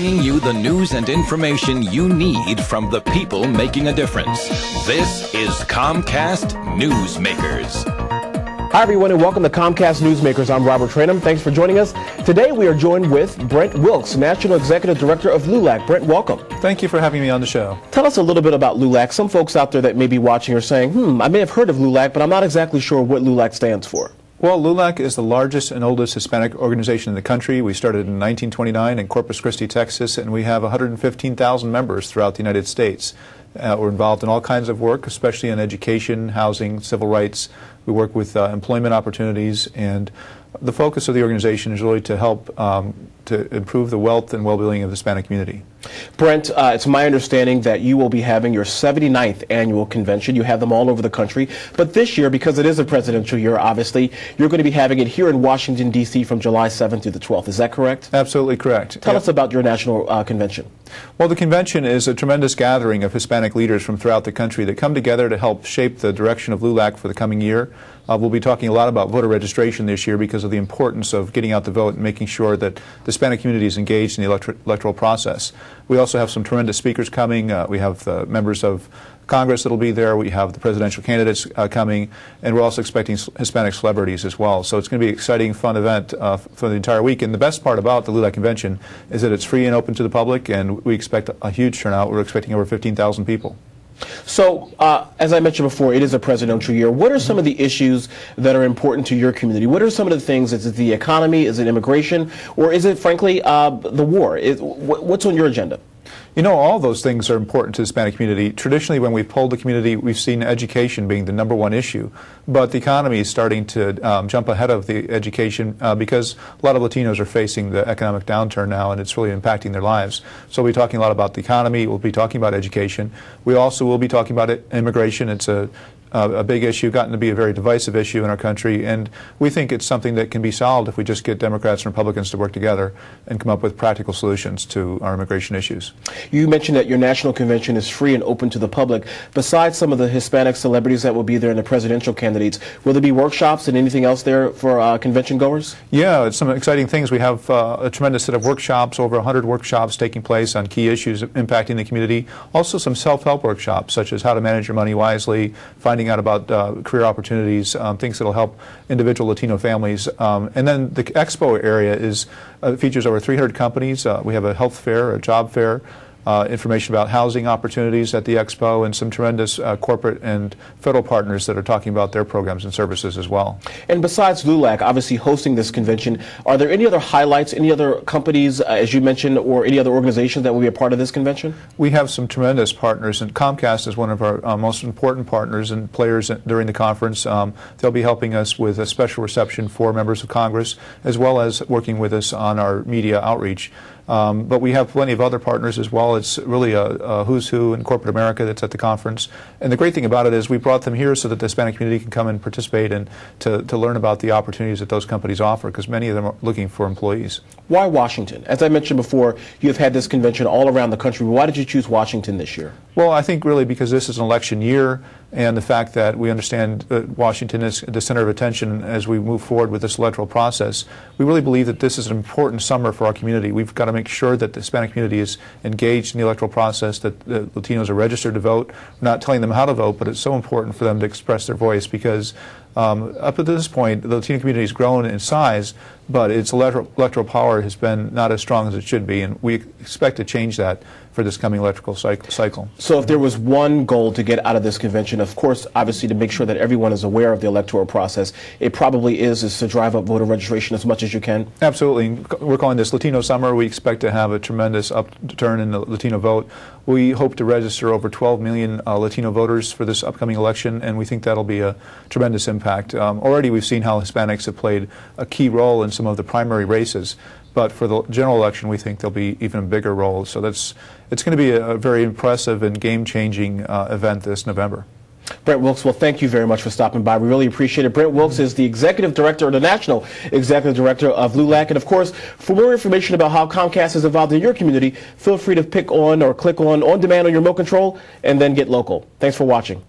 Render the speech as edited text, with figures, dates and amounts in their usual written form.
bringing you the news and information you need from the people making a difference. This is Comcast NewsMakers. Hi, everyone, and welcome to Comcast NewsMakers. I'm Robert Tranum. Thanks for joining us. Today, we are joined with Brent Wilkes, National Executive Director of LULAC. Brent, welcome. Thank you for having me on the show. Tell us a little bit about LULAC. Some folks out there that may be watching are saying, I may have heard of LULAC, but I'm not exactly sure what LULAC stands for. Well, LULAC is the largest and oldest Hispanic organization in the country. We started in 1929 in Corpus Christi, Texas, and we have 115,000 members throughout the United States. We're involved in all kinds of work, especially in education, housing, civil rights. We work with employment opportunities, and the focus of the organization is really to help to improve the wealth and well-being of the Hispanic community. Brent, it's my understanding that you will be having your 79th annual convention. You have them all over the country. But this year, because it is a presidential year, obviously, you're going to be having it here in Washington, D.C. from July 7th through the 12th. Is that correct? Absolutely correct. Tell us about your national convention. Well, the convention is a tremendous gathering of Hispanic leaders from throughout the country that come together to help shape the direction of LULAC for the coming year. We'll be talking a lot about voter registration this year because of the importance of getting out the vote and making sure that the Hispanic community is engaged in the electoral process. We also have some tremendous speakers coming. We have the members of Congress that will be there. We have the presidential candidates coming, and we're also expecting Hispanic celebrities as well. So it's going to be an exciting, fun event for the entire week. And the best part about the LULAC convention is that it's free and open to the public, and we expect a huge turnout. We're expecting over 15,000 people. So, as I mentioned before, it is a presidential year. What are some of the issues that are important to your community? What are some of the things? Is it the economy? Is it immigration? Or is it, frankly, the war? What's on your agenda? You know, all those things are important to the Hispanic community. Traditionally, when we've polled the community, we've seen education being the #1 issue. But the economy is starting to jump ahead of the education because a lot of Latinos are facing the economic downturn now, and it's really impacting their lives. So we'll be talking a lot about the economy. We'll be talking about education. We also will be talking about immigration. It's a big issue, gotten to be a very divisive issue in our country, and we think it's something that can be solved if we just get Democrats and Republicans to work together and come up with practical solutions to our immigration issues. You mentioned that your national convention is free and open to the public. Besides some of the Hispanic celebrities that will be there and the presidential candidates, will there be workshops and anything else there for convention goers? Yeah, it's some exciting things. We have a tremendous set of workshops, over 100 workshops taking place on key issues impacting the community. Also some self-help workshops, such as how to manage your money wisely, finding out about career opportunities, things that will help individual Latino families. And then the expo area features over 300 companies. We have a health fair, a job fair, information about housing opportunities at the expo, and some tremendous corporate and federal partners that are talking about their programs and services as well. And besides LULAC, obviously hosting this convention, are there any other highlights, any other companies, as you mentioned, or any other organizations that will be a part of this convention? We have some tremendous partners, and Comcast is one of our most important partners and players during the conference. They'll be helping us with a special reception for members of Congress, as well as working with us on our media outreach. But we have plenty of other partners as well. It's really a who's who in corporate America that's at the conference. And the great thing about it is we brought them here so that the Hispanic community can come and participate and to learn about the opportunities that those companies offer, because many of them are looking for employees. Why Washington? As I mentioned before, you have had this convention all around the country. Why did you choose Washington this year? Well, I think really because this is an election year, and the fact that we understand that Washington is the center of attention as we move forward with this electoral process. We really believe that this is an important summer for our community. We've got to make sure that the Hispanic community is engaged in the electoral process, that the Latinos are registered to vote. We're not telling them how to vote, but it's so important for them to express their voice because up to this point, the Latino community has grown in size, but its electoral power has been not as strong as it should be, and we expect to change that for this coming electoral cycle. So if there was one goal to get out of this convention, of course, obviously to make sure that everyone is aware of the electoral process, it probably is to drive up voter registration as much as you can? Absolutely. We're calling this Latino Summer. We expect to have a tremendous upturn in the Latino vote. We hope to register over 12 million Latino voters for this upcoming election, and we think that'll be a tremendous impact. Already we've seen how Hispanics have played a key role in some of the primary races. But for the general election, we think there'll be even a bigger role. So it's going to be a very impressive and game-changing event this November. Brent Wilkes, well, thank you very much for stopping by. We really appreciate it. Brent Wilkes is the Executive Director, or the National Executive Director of LULAC. And, of course, for more information about how Comcast is involved in your community, feel free to pick on or click on demand on your remote control and then get local. Thanks for watching.